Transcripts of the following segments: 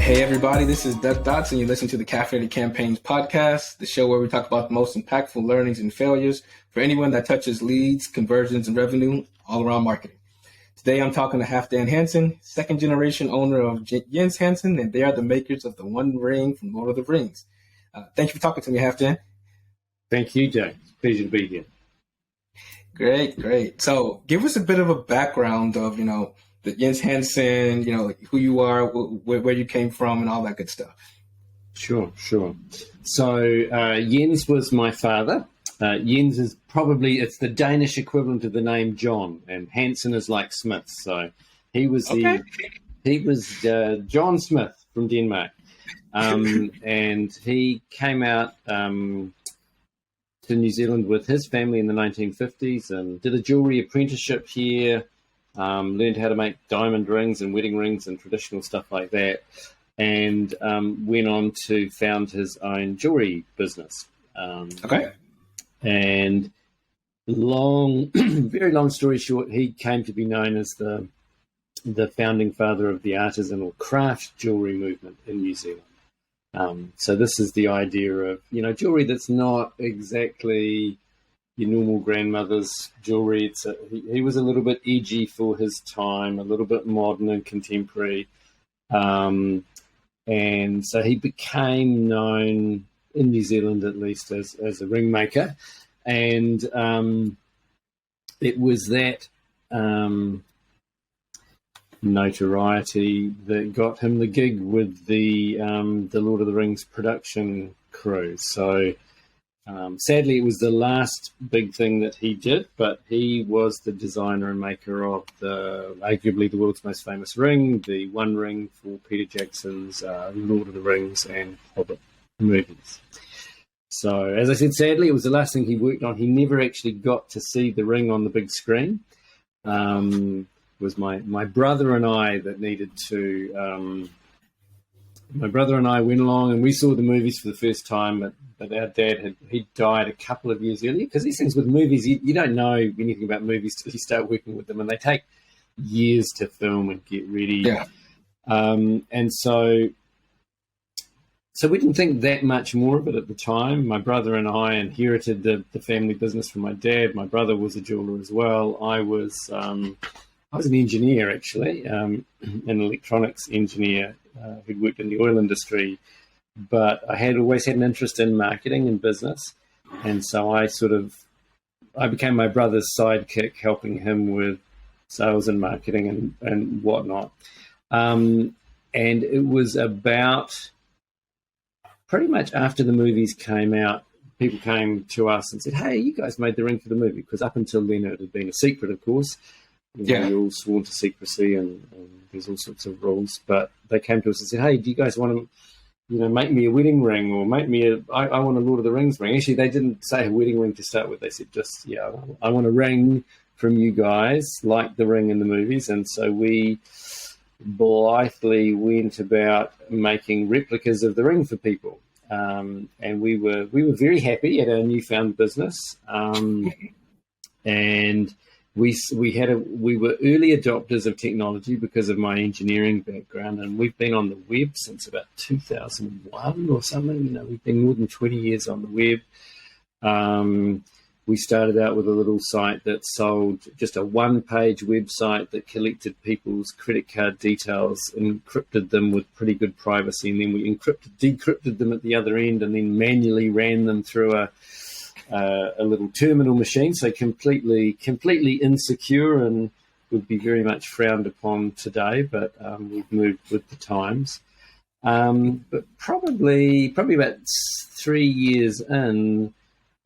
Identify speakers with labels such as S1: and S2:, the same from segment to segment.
S1: Hey everybody, this is Death Dots and you listen to the Caffeinated Campaigns podcast, the show where we talk about the most impactful learnings and failures for anyone that touches leads, conversions, and revenue all around marketing. Today I'm talking to Halfdan Hansen, second generation owner of Jens Hansen, and they are the makers of the One Ring from Lord of the Rings. Thank you for talking to me, Halfdan.
S2: Thank you, Jay. Pleasure to be here.
S1: Great. So give us a bit of a background of, the Jens Hansen, who you are, where you came from, and all that good stuff.
S2: Sure. So Jens was my father. Jens is it's the Danish equivalent of the name John, and Hansen is like Smith. So he was John Smith from Denmark, and he came out to New Zealand with his family in the 1950s and did a jewelry apprenticeship here. Learned how to make diamond rings and wedding rings and traditional stuff like that, and went on to found his own jewelry business. And very long story short, he came to be known as the founding father of the artisanal craft jewelry movement in New Zealand. So this is the idea of, jewelry that's not exactly your normal grandmother's jewelry. He was a little bit edgy for his time, a little bit modern and contemporary. And so he became known in New Zealand, at least, as a ring maker. And it was that notoriety that got him the gig with the Lord of the Rings production crew. So sadly, it was the last big thing that he did, but he was the designer and maker of arguably the world's most famous ring, the One Ring for Peter Jackson's Lord of the Rings and Hobbit movies. So, as I said, sadly, it was the last thing he worked on. He never actually got to see the ring on the big screen. It was my brother and I that needed to... my brother and I went along and we saw the movies for the first time, but our dad he died a couple of years earlier, because these things with movies, you don't know anything about movies till you start working with them, and they take years to film and get ready.
S1: Yeah.
S2: And so we didn't think that much more of it at the time. My brother and I inherited the family business from my dad. My brother was a jeweler as well. I was an engineer, actually, an electronics engineer who'd worked in the oil industry, but I had always had an interest in marketing and business, and so I became my brother's sidekick, helping him with sales and marketing and whatnot. And it was about pretty much after the movies came out, people came to us and said, "Hey, you guys made the ring for the movie," because up until then it had been a secret, of course. You're all sworn to secrecy and there's all sorts of rules. But they came to us and said, "Hey, do you guys want to, make me a wedding ring, or make me I want a Lord of the Rings ring?" Actually, they didn't say a wedding ring to start with. They said just, I want a ring from you guys, like the ring in the movies. And so we blithely went about making replicas of the ring for people. And we were very happy at our newfound business. And we were early adopters of technology because of my engineering background, and we've been on the web since about 2001 or something. We've been more than 20 years on the web. We started out with a little site that sold just a one-page website that collected people's credit card details, encrypted them with pretty good privacy, and then we decrypted them at the other end, and then manually ran them through a little terminal machine, so completely insecure and would be very much frowned upon today, but we've moved with the times. But probably about 3 years in,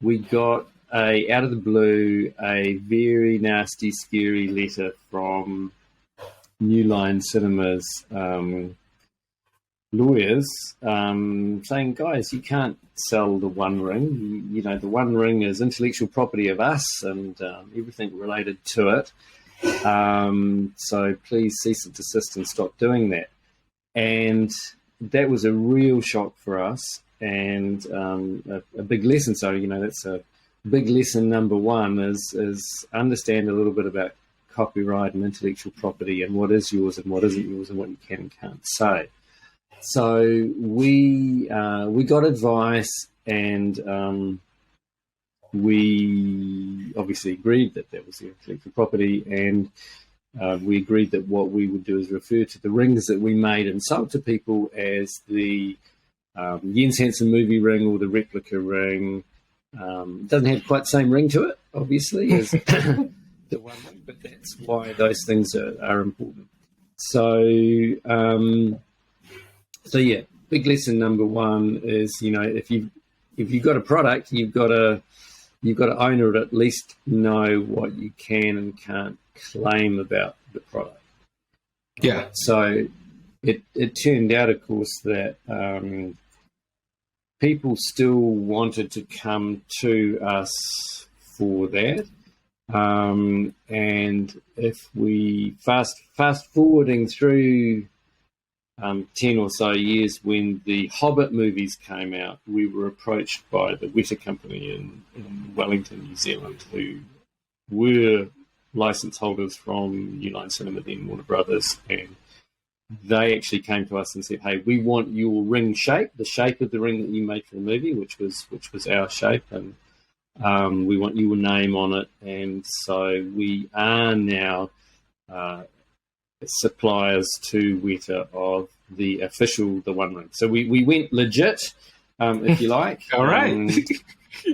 S2: we got out of the blue, a very nasty, scary letter from New Line Cinemas lawyers saying, "Guys, you can't sell the One Ring. The One Ring is intellectual property of us and everything related to it. So please cease and desist and stop doing that." And that was a real shock for us, and a big lesson. So, that's a big lesson number one is understand a little bit about copyright and intellectual property and what is yours and what isn't yours and what you can and can't say. So we got advice, and we obviously agreed that was the intellectual property, and we agreed that what we would do is refer to the rings that we made and sold to people as the Jens Hansen movie ring or the replica ring. It doesn't have quite the same ring to it, obviously, as the one ring, but that's why those things are important. So yeah, big lesson number one is, if you've got a product, you've got to own it, at least know what you can and can't claim about the product.
S1: Yeah.
S2: So it turned out, of course, that people still wanted to come to us for that. And if we fast forwarding through 10 or so years, when the Hobbit movies came out, we were approached by the Weta Company in Wellington, New Zealand, who were license holders from New Line Cinema, then Warner Brothers, and they actually came to us and said, "Hey, we want your ring shape, the shape of the ring that you made for the movie, which was our shape, and we want your name on it." And so we are now suppliers to Weta of the official The One Ring. So we went legit, if you like.
S1: All right.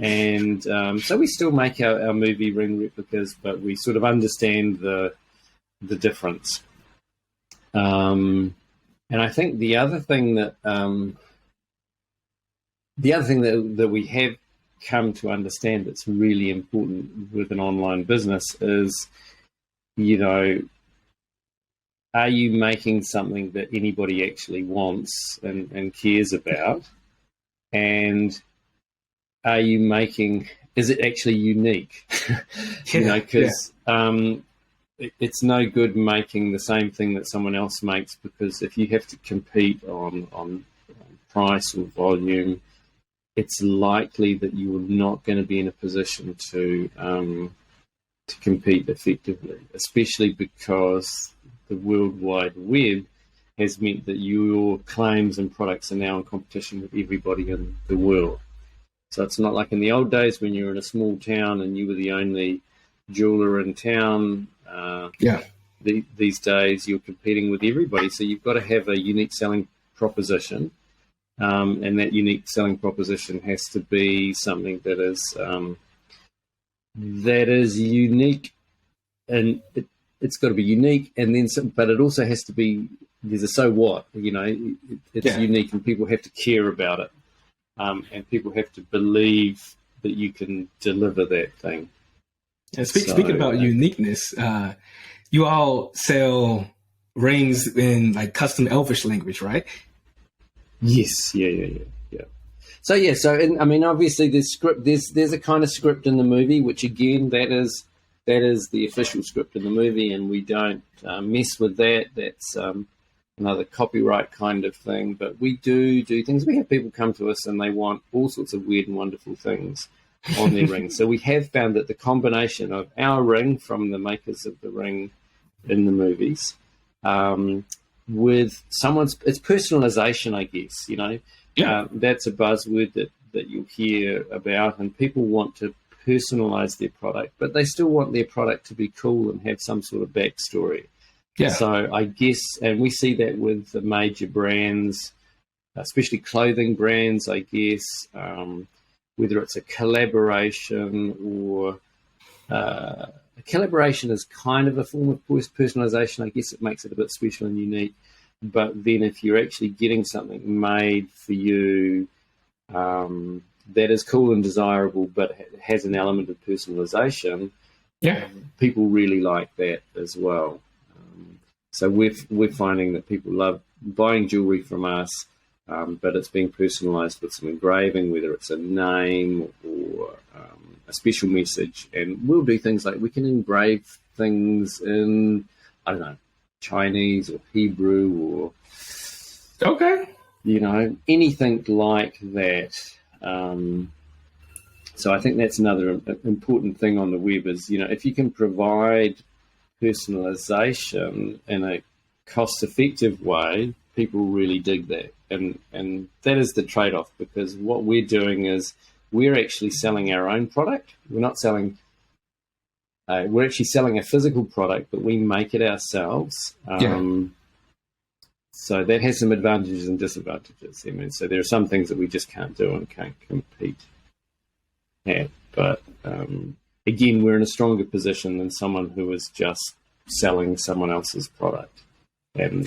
S2: And so we still make our movie ring replicas, but we sort of understand the difference. And I think the other thing that we have come to understand that's really important with an online business is, are you making something that anybody actually wants and cares about? And is it actually unique? Because it's no good making the same thing that someone else makes, because if you have to compete on price or volume, it's likely that you are not going to be in a position to compete effectively, especially because the World Wide Web has meant that your claims and products are now in competition with everybody in the world. So it's not like in the old days when you were in a small town and you were the only jeweler in town. These days you're competing with everybody, so you've got to have a unique selling proposition, and that unique selling proposition has to be something that is unique, and it's got to be unique, and then but it also has to be, there's a so what, it's unique, and people have to care about it, and people have to believe that you can deliver that thing.
S1: And speaking about uniqueness, you all sell rings in like custom Elvish language, right?
S2: Yes, yeah. So obviously there's a kind of script in the movie, which again that is the official script in the movie, and we don't mess with that. That's another copyright kind of thing. But we do things. We have people come to us and they want all sorts of weird and wonderful things on their ring. So we have found that the combination of our ring from the makers of the ring in the movies, with it's personalization, I guess, that's a buzzword that you'll hear about, and people want to personalize their product, but they still want their product to be cool and have some sort of backstory. Yeah. So I guess, and we see that with the major brands, especially clothing brands, I guess, whether it's a collaboration or a collaboration is kind of a form of personalization. I guess it makes it a bit special and unique. But then if you're actually getting something made for you that is cool and desirable, but has an element of personalization, people really like that as well. So we're finding that people love buying jewelry from us, but it's being personalized with some engraving, whether it's a name or a special message. And we'll do things like we can engrave things in, I don't know, Chinese or Hebrew or anything like that. So I think that's another important thing on the web is, if you can provide personalization in a cost-effective way, people really dig that, and that is the trade-off, because what we're doing is we're actually selling our own product. We're not selling. We're actually selling a physical product, but we make it ourselves. So that has some advantages and disadvantages. I mean, so there are some things that we just can't do and can't compete at. But again, we're in a stronger position than someone who is just selling someone else's product. And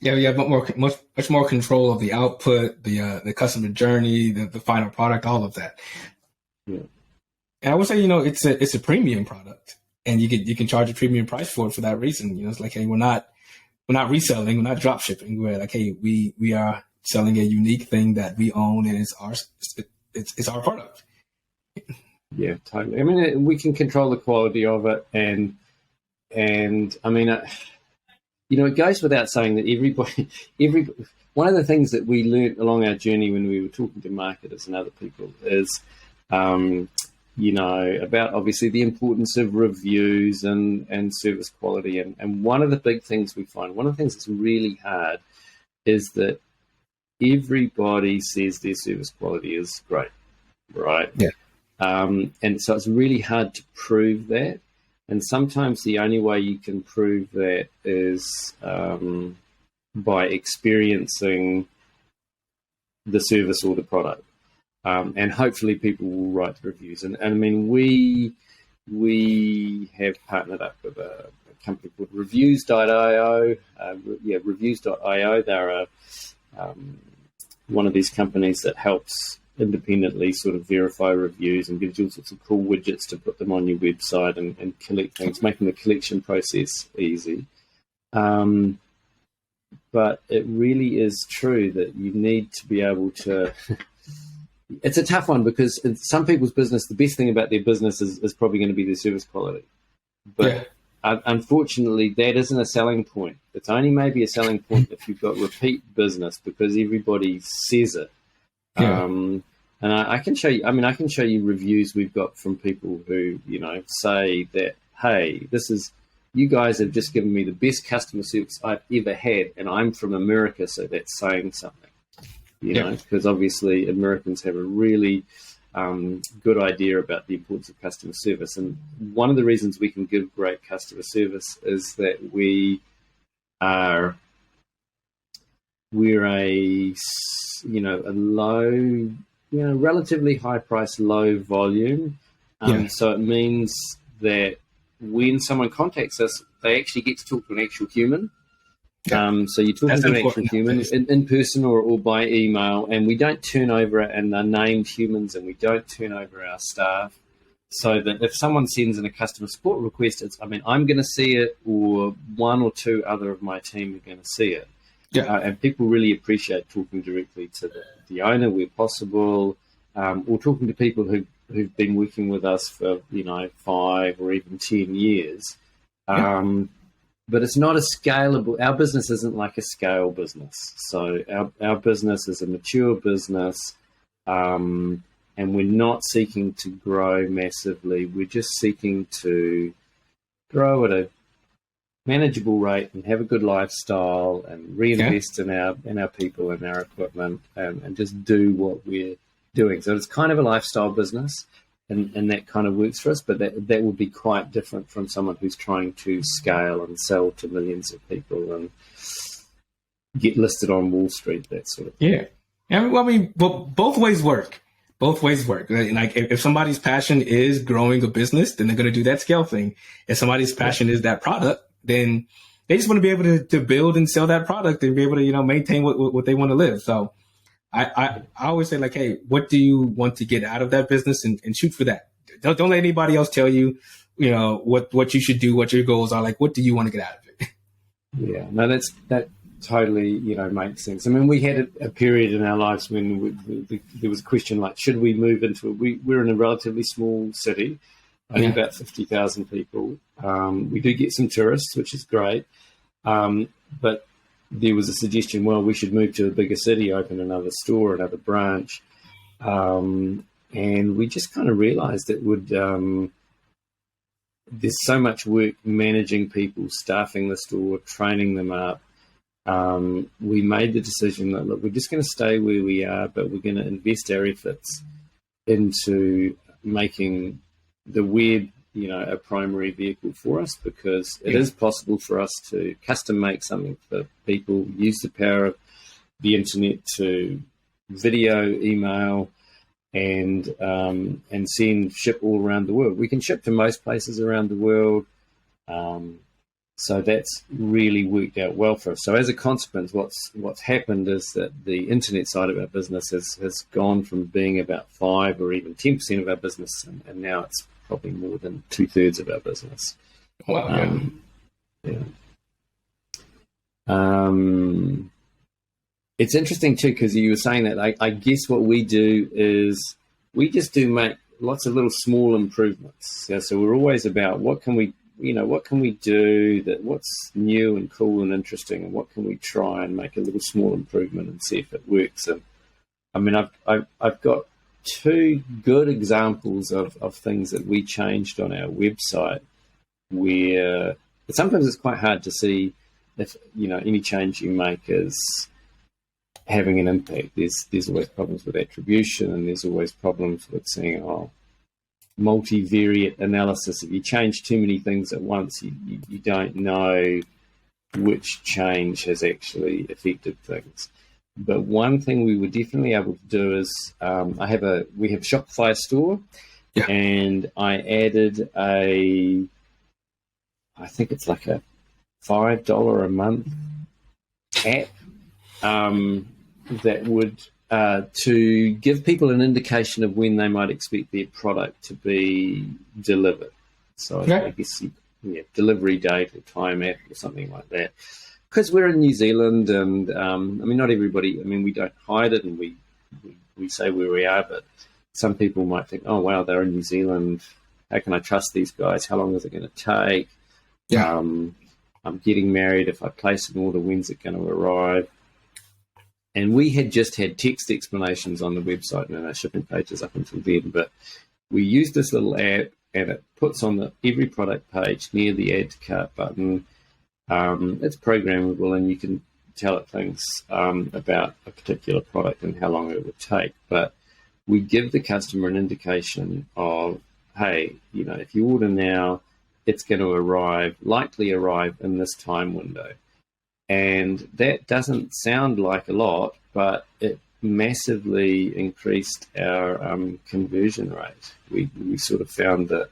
S1: we have much more control of the output, the customer journey, the final product, all of that.
S2: Yeah.
S1: And I would say, it's a premium product, and you can charge a premium price for it for that reason. It's like, hey, we're not reselling, we're not drop shipping. We're like, hey, we are selling a unique thing that we own, and it's our product.
S2: Yeah, totally. I mean, we can control the quality of it, and I mean, it goes without saying that one of the things that we learned along our journey when we were talking to marketers and other people is, about obviously the importance of reviews and service quality. And one of the big things we find, one of the things that's really hard, is that everybody says their service quality is great, right?
S1: Yeah.
S2: And so it's really hard to prove that. And sometimes the only way you can prove that is by experiencing the service or the product. And hopefully people will write the reviews. And I mean, we have partnered up with a company called reviews.io. Reviews.io. They're one of these companies that helps independently sort of verify reviews and gives you all sorts of cool widgets to put them on your website and collect things, making the collection process easy. But it really is true that you need to be able to... It's a tough one, because in some people's business, the best thing about their business is probably going to be their service quality. But unfortunately, that isn't a selling point. It's only maybe a selling point if you've got repeat business, because everybody says it. And I can show you. I mean, I can show you reviews we've got from people who say that, hey, you guys have just given me the best customer service I've ever had, and I'm from America, so that's saying something. Because obviously Americans have a really good idea about the importance of customer service. And one of the reasons we can give great customer service is that we're a low, relatively high price, low volume. So it means that when someone contacts us, they actually get to talk to an actual human. So you're talking to an actual human in person or by email, and we don't turn over and they're named humans, and we don't turn over our staff, so that if someone sends in a customer support request, I'm going to see it, or one or two other of my team are going to see it. And people really appreciate talking directly to the owner where possible, or talking to people who've been working with us for 5 or even 10 years. But it's not a scalable. Our business isn't like a scale business. So our business is a mature business, and we're not seeking to grow massively. We're just seeking to grow at a manageable rate and have a good lifestyle and reinvest in our people and our equipment, and just do what we're doing. So it's kind of a lifestyle business. And that kind of works for us, but that would be quite different from someone who's trying to scale and sell to millions of people and get listed on Wall Street, that sort of thing.
S1: Both ways work. Like if somebody's passion is growing a business, then they're going to do that scale thing. If somebody's passion is that product, then they just want to be able to build and sell that product and be able to maintain what they want to live. So I always say, like, hey, what do you want to get out of that business, and shoot for that. Don't let anybody else tell you, what you should do, what your goals are. Like, what do you want to get out of it?
S2: Yeah, no, that totally, makes sense. I mean, we had a period in our lives when there was a question like, should we move into it? We're in a relatively small city, only about 50,000 people. We do get some tourists, which is great. But there was a suggestion, well, we should move to a bigger city, open another store, another branch. And we just kind of realized it would, there's so much work managing people, staffing the store, training them up, we made the decision that, look, we're just going to stay where we are, but we're going to invest our efforts into making the web, a primary vehicle for us, because it is possible for us to custom make something for people, use the power of the internet to video, email, and ship all around the world. We can ship to most places around the world. So that's really worked out well for us. So as a consequence, what's happened is that the internet side of our business has gone from being about 5 or even 10% of our business, and now it's probably more than 2/3 of our business.
S1: Wow.
S2: It's interesting too, because you were saying that I guess what we do is we just do make lots of little small improvements. Yeah, so we're always about what can we do, that what's new and cool and interesting, and what can we try and make a little small improvement and see if it works. And I mean, I've got 2 good examples of things that we changed on our website, where sometimes it's quite hard to see if any change you make is having an impact. There's always problems with attribution, and there's always problems with seeing multivariate analysis. If you change too many things at once, you don't know which change has actually affected things. But one thing we were definitely able to do is we have Shopify store, and I added I think it's like a $5 a month app that would to give people an indication of when they might expect their product to be delivered. So I guess delivery date or time app or something like that. Because we're in New Zealand, and not everybody. We don't hide it, and we say where we are, but some people might think, oh wow, they're in New Zealand. How can I trust these guys? How long is it going to take? I'm getting married. If I place an order, when's it going to arrive? And we had just had text explanations on the website and our shipping pages up until then, but we used this little app, and it puts on every product page near the add to cart button. It's programmable, and you can tell it things about a particular product and how long it would take. But we give the customer an indication of, hey, if you order now, it's going to likely arrive in this time window. And that doesn't sound like a lot, but it massively increased our conversion rate. We sort of found that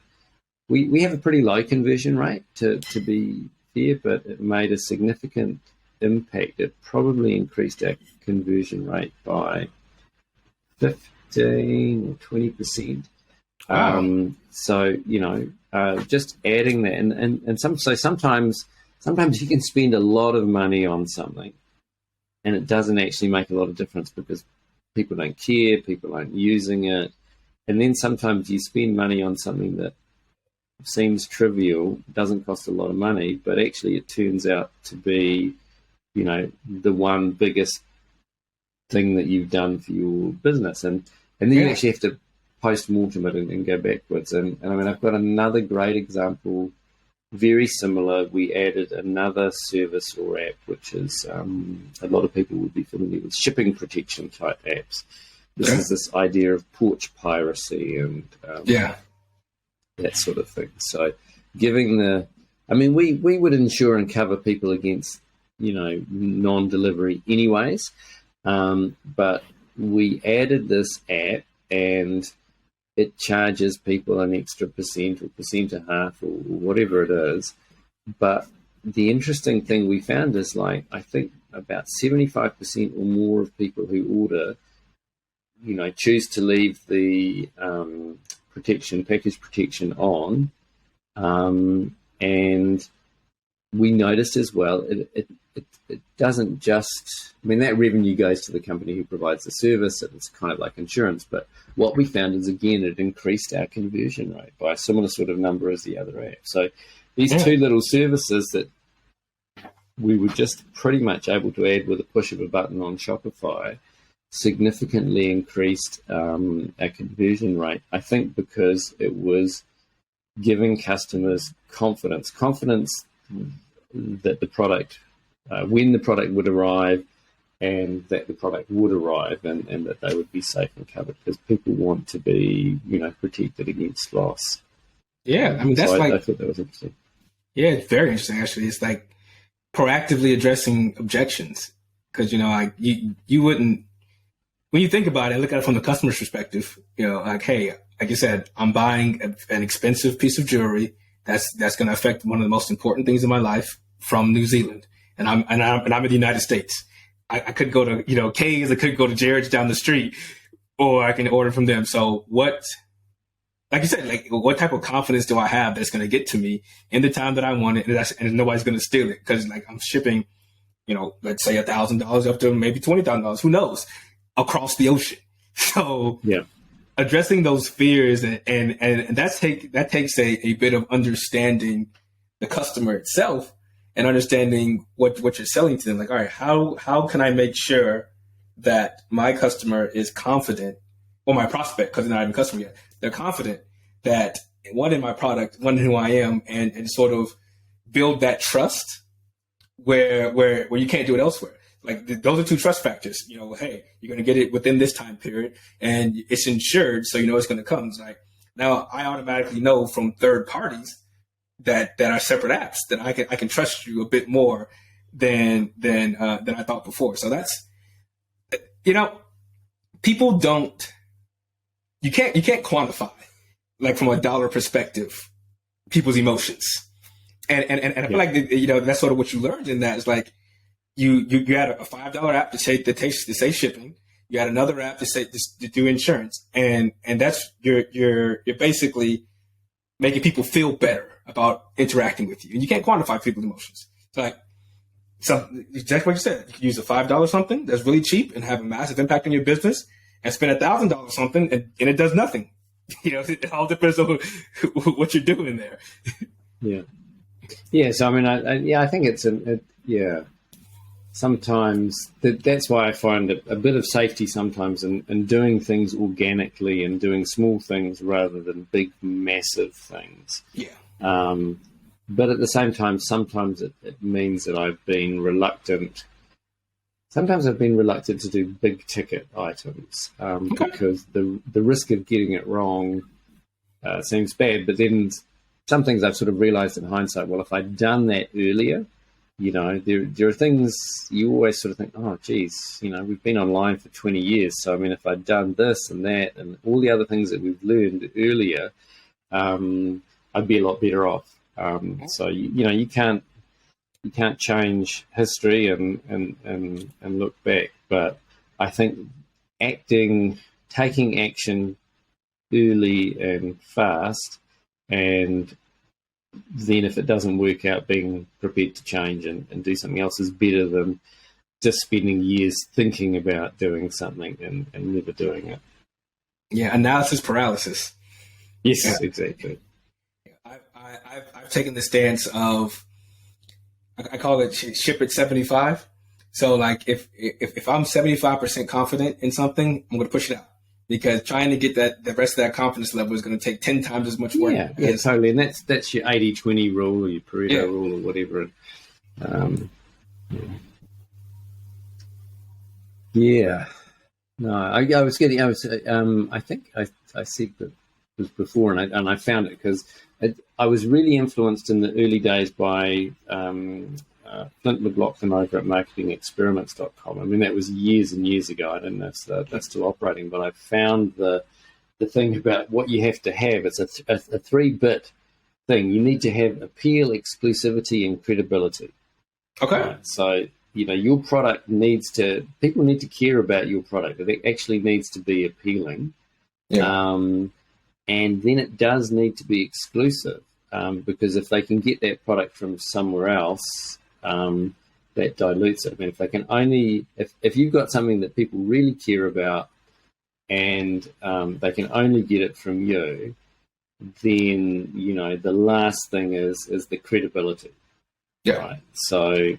S2: we have a pretty low conversion rate, to be fair, but it made a significant impact. It probably increased our conversion rate by 15 or 20%.
S1: Wow.
S2: Just adding that, and sometimes you can spend a lot of money on something and it doesn't actually make a lot of difference because people don't care, people aren't using it. And then sometimes you spend money on something that seems trivial, doesn't cost a lot of money, but actually it turns out to be, the one biggest thing that you've done for your business. And then you actually have to post-mortem it and go backwards. And I've got another great example, very similar. We added another service or app, which is a lot of people would be familiar with shipping protection type apps. This is this idea of porch piracy and that sort of thing. So giving we would insure and cover people against, non-delivery anyways. But we added this app, and it charges people an extra percent or 1.5% or whatever it is. But the interesting thing we found is, I think about 75% or more of people who order, choose to leave the package protection on. And we noticed as well, it doesn't just, that revenue goes to the company who provides the service. It's kind of like insurance. But what we found is, again, it increased our conversion rate by a similar sort of number as the other app. So these two little services that we were just pretty much able to add with a push of a button on Shopify significantly increased our conversion rate, I think because it was giving customers confidence that the product when the product would arrive, and that the product would arrive, and that they would be safe and covered, because people want to be, protected against loss.
S1: Yeah, I mean, that's
S2: I thought that was interesting.
S1: Yeah, it's very interesting, actually. It's like proactively addressing objections, because, you wouldn't, when you think about it, look at it from the customer's perspective, like, hey, like you said, I'm buying an expensive piece of jewelry that's going to affect one of the most important things in my life from New Zealand, and I'm in the United States. I could go to Kay's, I could go to Jared's down the street, or I can order from them. So what, like you said, like what type of confidence do I have that's going to get to me in the time that I want it, and nobody's going to steal it, because like I'm shipping, let's say $1,000 up to maybe $20,000, who knows, across the ocean. So
S2: yeah,
S1: addressing those fears and that takes a bit of understanding the customer itself and understanding what you're selling to them. Like, all right, how can I make sure that my customer is confident, or my prospect, because they're not even a customer yet, they're confident that one, in my product, one, in who I am, and sort of build that trust where you can't do it elsewhere. Like those are two trust factors. Hey, you're going to get it within this time period, and it's insured, so it's going to come. It's like, now I automatically know from third parties that are separate apps that I can trust you a bit more than I thought before. So that's, people don't. You can't quantify, like from a dollar perspective, people's emotions, and I feel like that's sort of what you learned in that. Is like you had a $5 app to say shipping. You had another app to do insurance, and that's you're basically making people feel better about interacting with you, and you can't quantify people's emotions. It's like exactly what you said. You could use a $5 something that's really cheap and have a massive impact on your business, and spend $1,000 something and it does nothing. It all depends on what you're doing there.
S2: Yeah. So I mean, I think it's sometimes that's why I find a bit of safety sometimes in doing things organically and doing small things rather than big, massive things.
S1: Yeah.
S2: But at the same time, sometimes it means that I've been reluctant. Sometimes I've been reluctant to do big ticket items because the risk of getting it wrong seems bad. But then some things I've sort of realized in hindsight, well, if I'd done that earlier, there are things you always sort of think, oh, geez, we've been online for 20 years. So, I mean, if I'd done this and that and all the other things that we've learned earlier, I'd be a lot better off. So, you can't change history and look back. But I think taking action early and fast, and then if it doesn't work out, being prepared to change and do something else is better than just spending years thinking about doing something and never doing it.
S1: Yeah, analysis paralysis.
S2: Yes,
S1: yeah.
S2: Exactly.
S1: I've taken the stance of, I call it ship at 75. So like if I'm 75% confident in something, I'm going to push it out, because trying to get the rest of that confidence level is going to take 10 times as much work.
S2: Yeah, totally. And that's your 80-20 rule, or your Pareto rule, or whatever. No, I think I said that was before, and I found it because I was really influenced in the early days by Flint McLaughlin over at marketingexperiments.com. I mean, that was years and years ago. I don't know if that's still operating, but I found the thing about what you have to have. It's a 3-bit thing. You need to have appeal, exclusivity, and credibility.
S1: Okay.
S2: So, your product people need to care about your product. It actually needs to be appealing.
S1: Yeah.
S2: And then it does need to be exclusive, because if they can get that product from somewhere else, that dilutes it. I mean, if they can if you've got something that people really care about, and they can only get it from you, then the last thing is the credibility.
S1: Yeah.
S2: Right. So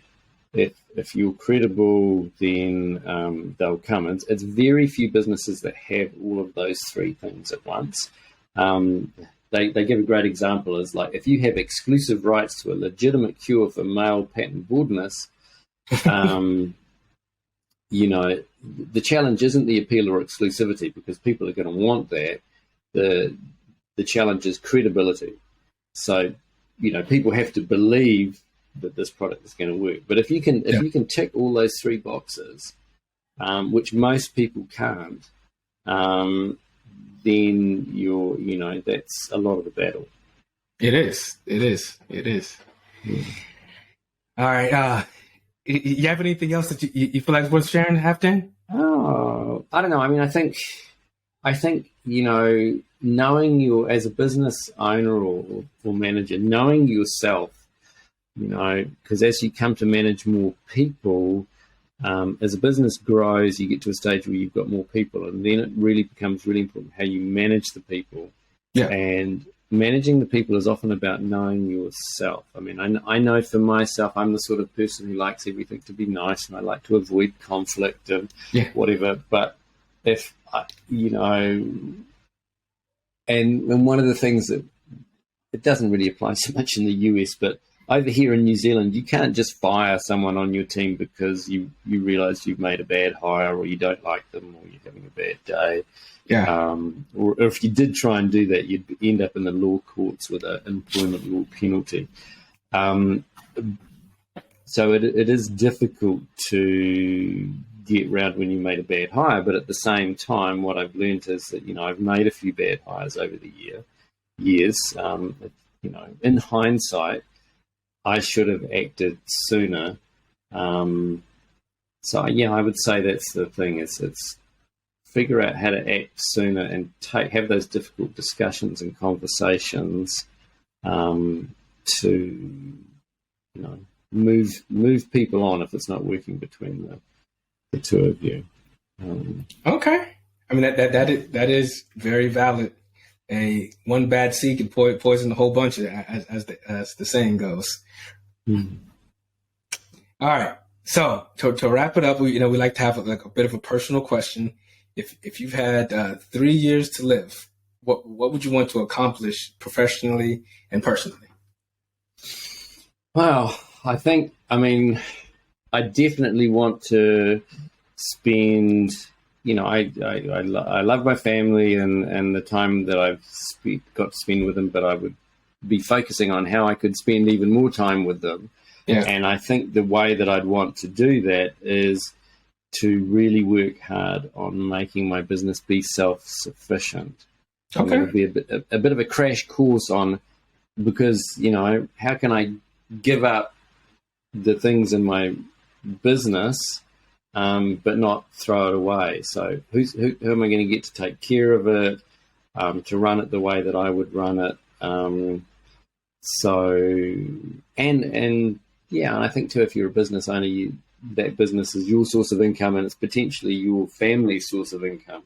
S2: if you're credible, then they'll come. It's very few businesses that have all of those three things at once. They give a great example is like, if you have exclusive rights to a legitimate cure for male pattern baldness, The challenge isn't the appeal or exclusivity, because people are going to want that. The challenge is credibility. So, people have to believe that this product is going to work. But if you can tick all those three boxes, which most people can't, then that's a lot of the battle.
S1: It is. Yeah. All right. You have anything else that you feel like is worth sharing, Halfdan?
S2: Oh, I don't know. I mean, I think knowing as a business owner or manager, knowing yourself, because as you come to manage more people, as a business grows, you get to a stage where you've got more people, and then it really becomes really important how you manage the people.
S1: Yeah.
S2: And managing the people is often about knowing yourself. I mean, I know for myself, I'm the sort of person who likes everything to be nice, and I like to avoid conflict and whatever. But if and one of the things that it doesn't really apply so much in the US, but over here in New Zealand, you can't just fire someone on your team because you realise you've made a bad hire, or you don't like them, or you're having a bad day.
S1: Yeah.
S2: Or if you did try and do that, you'd end up in the law courts with an employment law penalty. So it is difficult to get round when you made a bad hire. But at the same time, what I've learned is that, I've made a few bad hires over the years. In hindsight, I should have acted sooner. So I would say that's the thing. It's figure out how to act sooner and have those difficult discussions and conversations to move people on if it's not working between the two of you.
S1: Okay, I mean that is very valid. One bad seed can poison the whole bunch, as the saying goes.
S2: Mm.
S1: All right, so to wrap it up, we like to have a bit of a personal question. If you've had 3 years to live, what would you want to accomplish professionally and personally?
S2: Well, I definitely want to spend, I love my family and the time that I've got to spend with them, but I would be focusing on how I could spend even more time with them. Yeah. And I think the way that I'd want to do that is to really work hard on making my business be self-sufficient.
S1: Okay.
S2: It would be a bit of a crash course on, because, how can I give up the things in my business, but not throw it away? So who am I going to get to take care of it, to run it the way that I would run it? And I think too, if you're a business owner, that business is your source of income, and it's potentially your family's source of income.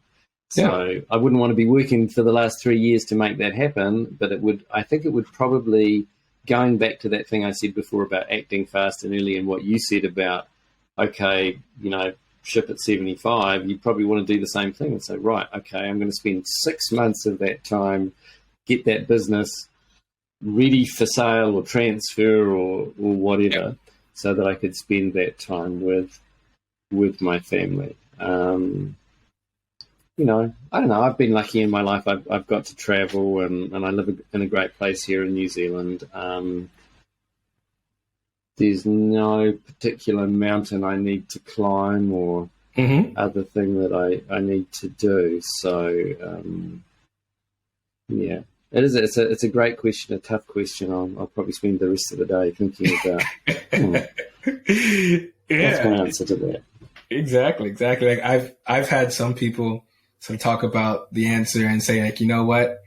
S2: So I wouldn't want to be working for the last 3 years to make that happen, but I think it would probably, going back to that thing I said before about acting fast and early, and what you said about, okay, ship at 75, you probably want to do the same thing and say, right, okay, I'm going to spend 6 months of that time, get that business ready for sale or transfer or whatever, so that I could spend that time with my family. I don't know. I've been lucky in my life. I've got to travel, and I live in a great place here in New Zealand. There's no particular mountain I need to climb or other thing that I need to do. So, it's a great question, a tough question. I'll probably spend the rest of the day thinking about what's my answer to that.
S1: Exactly. Like I've had some people sort of talk about the answer and say, like, you know what?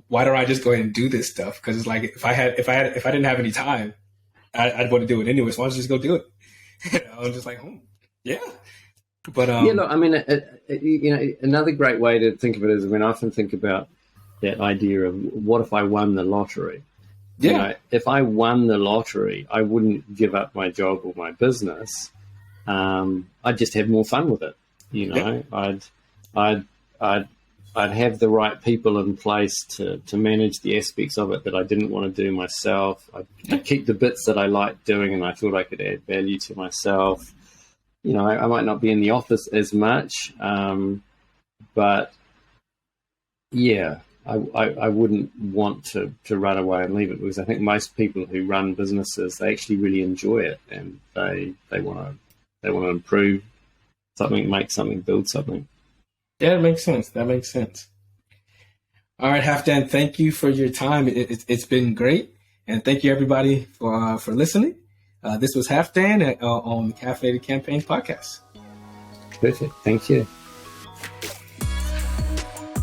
S1: Why don't I just go ahead and do this stuff? Because it's like if I didn't have any time, I'd want to do it anyway. So why don't you just go do it? I'm just like, yeah. But
S2: look, I mean, another great way to think of it is, when I often think about that idea of what if I won the lottery?
S1: Yeah.
S2: If I won the lottery, I wouldn't give up my job or my business. I'd just have more fun with it. I'd I'd have the right people in place to manage the aspects of it that I didn't want to do myself. I'd keep the bits that I liked doing and I thought I could add value to myself. You know, I might not be in the office as much, but yeah, I wouldn't want to run away and leave it, because I think most people who run businesses, they actually really enjoy it, and they want to improve something, make something, build something.
S1: Yeah, that makes sense. That makes sense. All right, Halfdan, thank you for your time. It's been great, and thank you everybody for listening. This was Halfdan on the Caffeinated Campaigns podcast.
S2: Perfect. Thank you.